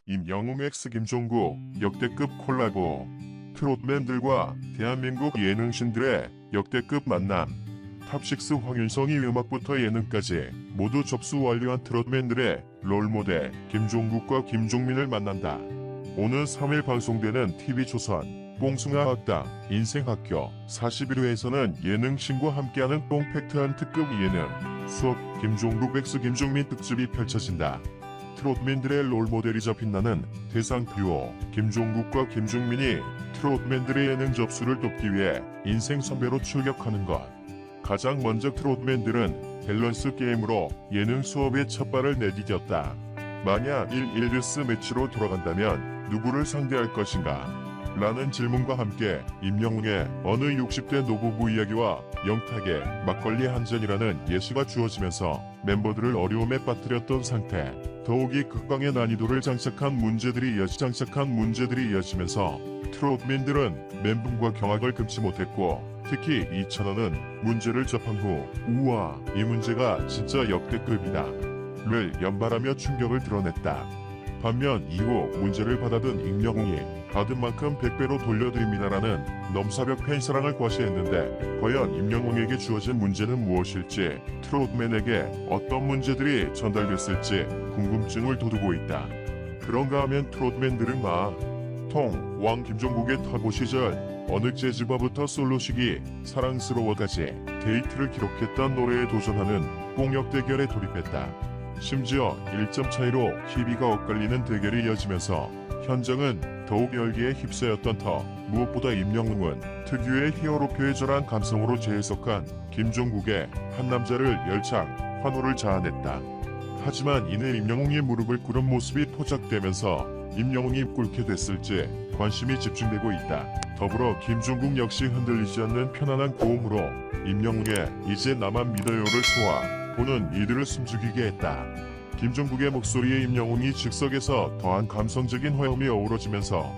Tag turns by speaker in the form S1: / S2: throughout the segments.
S1: 임영웅 x 김종국 역대급 콜라보. 트롯맨들과 대한민국 예능신들의 역대급 만남. 탑6 황윤성이 음악부터 예능까지 모두 접수 완료한 트롯맨들의 롤모델 김종국과 김종민을 만난다. 오는 3일 방송되는 TV조선 뽕숭아 학당 인생학교 41회에서는 예능신과 함께하는 뽕팩트한 특급 예능 수업 김종국 x 김종민 특집이 펼쳐진다. 트롯맨들의 롤모델이자 빛나는 대상 듀오 김종국과 김종민이 트롯맨들의 예능 접수를 돕기 위해 인생 선배로 출격하는 것. 가장 먼저 트롯맨들은 밸런스 게임으로 예능 수업에 첫 발을 내디뎠다. 만약 1-1르스 매치로 돌아간다면 누구를 상대할 것인가? 라는 질문과 함께 임영웅의 어느 60대 노부부 이야기와 영탁의 막걸리 한 잔이라는 예시가 주어지면서 멤버들을 어려움에 빠뜨렸던 상태. 더욱이 극강의 난이도를 장착한 문제들이 이어지면서 트롯맨들은 멘붕과 경악을 금치 못했고, 특히 이찬원은 문제를 접한 후 우와, 이 문제가 진짜 역대급이다 를 연발하며 충격을 드러냈다. 반면 이후 문제를 받아든 임영웅이 받은 만큼 100배로 돌려드립니다라는 넘사벽 팬사랑을 과시했는데, 과연 임영웅에게 주어진 문제는 무엇일지, 트롯맨에게 어떤 문제들이 전달됐을지 궁금증을 돋우고 있다. 그런가 하면 트롯맨들은 왕 김종국의 터보 시절 어느 재즈바부터 솔로 시기 사랑스러워까지 데이트를 기록했던 노래에 도전하는 뽕역 대결에 돌입했다. 심지어 1점 차이로 희비가 엇갈리는 대결이 이어지면서 현장은 더욱 열기에 휩싸였던 터, 무엇보다 임영웅은 특유의 히어로 표해절한 감성으로 재해석한 김종국의 한 남자를 열창, 환호를 자아냈다. 하지만 이내 임영웅이 무릎을 꿇은 모습이 포착되면서 임영웅이 꿇게 됐을지 관심이 집중되고 있다. 더불어 김종국 역시 흔들리지 않는 편안한 고음으로 임영웅의 이제 나만 믿어요를 소화, 보는 이들을 숨죽이게 했다. 김종국의 목소리에 임영웅이 즉석에서 더한 감성적인 화음이 어우러지면서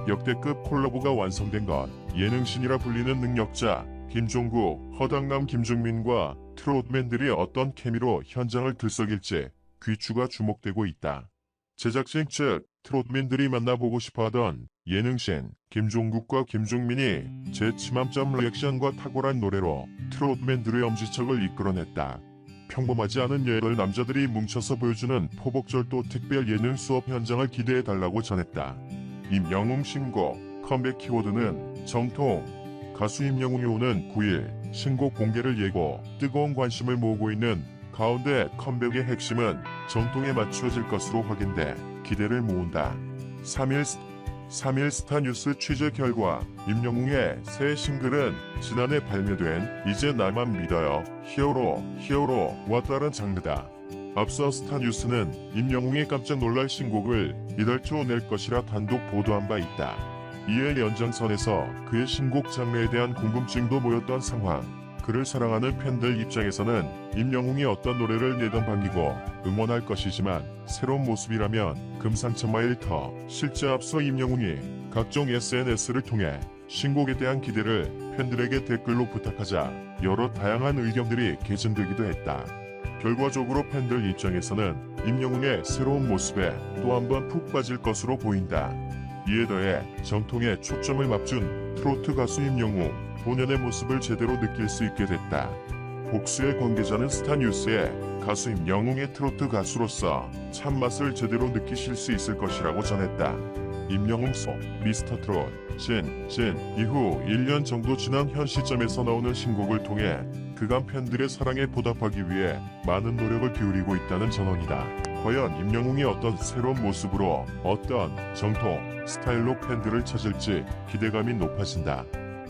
S1: 역대급 콜라보가 완성된 것. 예능신이라 불리는 능력자 김종국, 허당남 김종민과 트롯맨들이 어떤 케미로 현장을 들썩일지 귀추가 주목되고 있다. 제작진 측 트롯맨들이 만나보고 싶어하던 예능신 김종국과 김종민이 제 치맘점 리액션과 탁월한 노래로 트롯맨들의 엄지척을 이끌어냈다. 평범하지 않은 8남자들이 뭉쳐서 보여주는 포복절도 특별 예능 수업 현장을 기대해달라고 전했다. 임영웅 신곡 컴백 키워드는 정통. 가수 임영웅이 오는 9일 신곡 공개를 예고 뜨거운 관심을 모으고 있는 가운데 컴백의 핵심은 정통에 맞추어질 것으로 확인돼 기대를 모은다. 3일 스타뉴스 취재 결과 임영웅의 새 싱글은 지난해 발매된 이제 나만 믿어요 히어로와 다른 장르다. 앞서 스타뉴스는 임영웅이 깜짝 놀랄 신곡을 이달 초 낼 것이라 단독 보도한 바 있다. 이에 연장선에서 그의 신곡 장르에 대한 궁금증도 모였던 상황. 그를 사랑하는 팬들 입장에서는 임영웅이 어떤 노래를 내던 반기고 응원할 것이지만 새로운 모습이라면 금상첨화일 터. 실제 앞서 임영웅이 각종 SNS를 통해 신곡에 대한 기대를 팬들에게 댓글로 부탁하자 여러 다양한 의견들이 개진되기도 했다. 결과적으로 팬들 입장에서는 임영웅의 새로운 모습에 또 한 번 푹 빠질 것으로 보인다. 이에 더해 정통에 초점을 맞춘 트로트 가수 임영웅 본연의 모습을 제대로 느낄 수 있게 됐다. 복수의 관계자는 스타뉴스에 가수 임영웅의 트로트 가수로서 참맛을 제대로 느끼실 수 있을 것이라고 전했다. 임영웅 속 미스터트롯 진 이후 1년 정도 지난 현 시점에서 나오는 신곡을 통해 그간 팬들의 사랑에 보답하기 위해 많은 노력을 기울이고 있다는 전언이다. 과연 임영웅이 어떤 새로운 모습으로 어떤 정통 스타일로 팬들을 찾을지 기대감이 높아진다.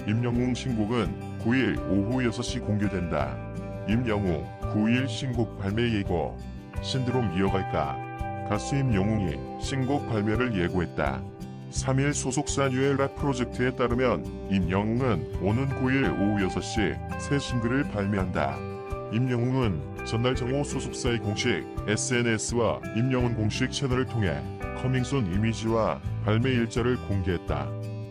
S1: 임영웅 신곡은 9일 오후 6시 공개된다. 임영웅 9일 신곡 발매 예고. 신드롬 이어갈까? 가수 임영웅이 신곡 발매를 예고했다. 3일 소속사 뉴엘라 프로젝트에 따르면 임영웅은 오는 9일 오후 6시 새 싱글을 발매한다. 임영웅은 전날 정호 소속사의 공식 SNS와 임영웅 공식 채널을 통해 커밍순 이미지와 발매 일자를 공개했다.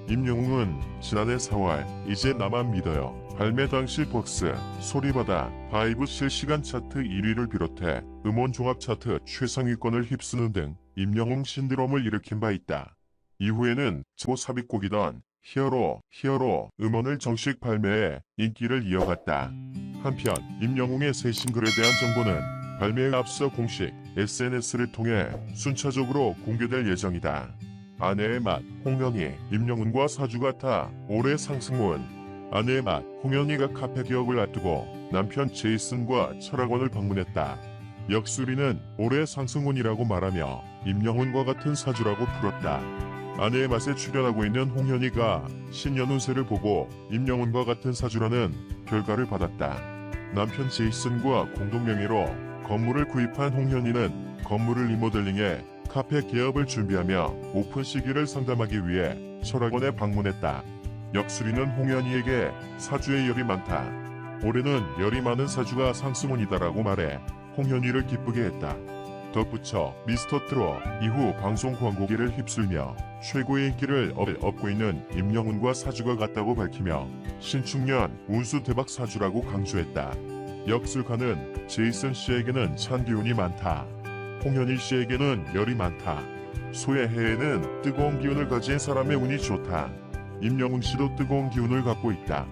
S1: 임영웅은 지난해 4월 이제 나만 믿어요 발매 당시 벅스, 소리바다, 바이브 실시간 차트 1위를 비롯해 음원 종합 차트 최상위권을 휩쓰는 등 임영웅 신드롬을 일으킨 바 있다. 이후에는 초 삽입곡이던 히어로 음원을 정식 발매해 인기를 이어갔다. 한편 임영웅의 새 싱글에 대한 정보는 발매에 앞서 공식 SNS를 통해 순차적으로 공개될 예정이다. 아내의 맛, 홍현희, 임영웅과 사주 같아 올해 상승운. 아내의 맛, 홍현희가 카페 개업을 앞두고 남편 제이슨과 철학원을 방문했다. 역술이는 올해 상승운이라고 말하며 임영웅과 같은 사주라고 풀었다. 아내의 맛에 출연하고 있는 홍현희가 신년 운세를 보고 임영웅과 같은 사주라는 결과를 받았다. 남편 제이슨과 공동 명의로 건물을 구입한 홍현희는 건물을 리모델링해 카페 개업을 준비하며 오픈 시기를 상담하기 위해 철학원에 방문했다. 역술이는 홍현희에게 사주에 열이 많다. 올해는 열이 많은 사주가 상승운이다라고 말해 홍현희를 기쁘게 했다. 덧붙여 미스터트롯 이후 방송 광고기를 휩쓸며 최고의 인기를 얻고 있는 임영웅과 사주가 같다고 밝히며 신축년 운수 대박 사주라고 강조했다. 역술가는 제이슨 씨에게는 찬 기운이 많다. 홍현희 씨에게는 열이 많다. 소의 해에는 뜨거운 기운을 가진 사람의 운이 좋다. 임영웅 씨도 뜨거운 기운을 갖고 있다.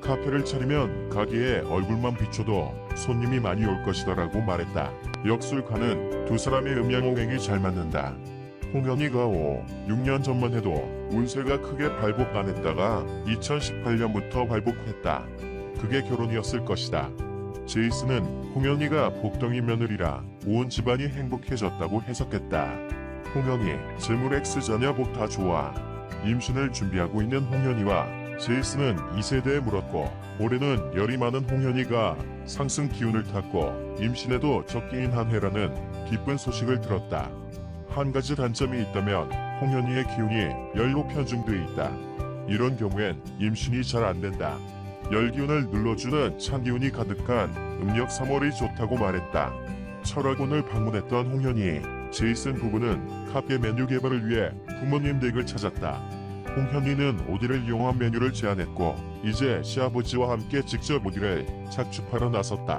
S1: 카페를 차리면 가게에 얼굴만 비춰도 손님이 많이 올 것이다라고 말했다. 역술가는 두 사람의 음양홍행이 잘 맞는다. 홍현희가 6년 전만 해도 운세가 크게 발복 안 했다가 2018년부터 발복했다. 그게 결혼이었을 것이다. 제이슨은 홍현희가 복덩이 며느리라 온 집안이 행복해졌다고 해석했다. 홍현희, 재물 X 자녀 복 다 좋아. 임신을 준비하고 있는 홍현희와 제이슨은 2세대에 물었고 올해는 열이 많은 홍현희가 상승 기운을 탔고 임신에도 적기인 한 해라는 기쁜 소식을 들었다. 한 가지 단점이 있다면 홍현희의 기운이 열로 편중돼 있다. 이런 경우엔 임신이 잘 안 된다. 열기운을 눌러주는 찬기운이 가득한 음력 3월이 좋다고 말했다. 철학원을 방문했던 홍현희, 제이슨 부부는 카페 메뉴 개발을 위해 부모님 댁을 찾았다. 홍현희는 오디를 이용한 메뉴를 제안했고 이제 시아버지와 함께 직접 오디를 착축하러 나섰다.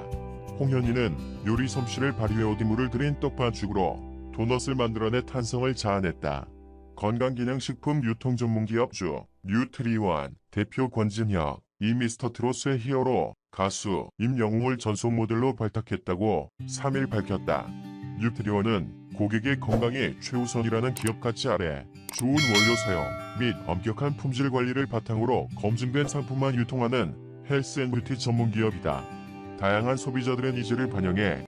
S1: 홍현희는 요리 솜씨를 발휘해 오디물을 들인 떡반죽으로 도넛을 만들어내 탄성을 자아냈다. 건강기능식품 유통전문기업 주 뉴트리원 대표 권진혁, 이 미스터트롯의 히어로 가수 임영웅을 전속 모델로 발탁했다고 3일 밝혔다. 뉴트리원은 고객의 건강이 최우선이라는 기업 가치 아래 좋은 원료 사용 및 엄격한 품질 관리를 바탕으로 검증된 상품만 유통하는 헬스앤뷰티 전문 기업이다. 다양한 소비자들의 니즈를 반영해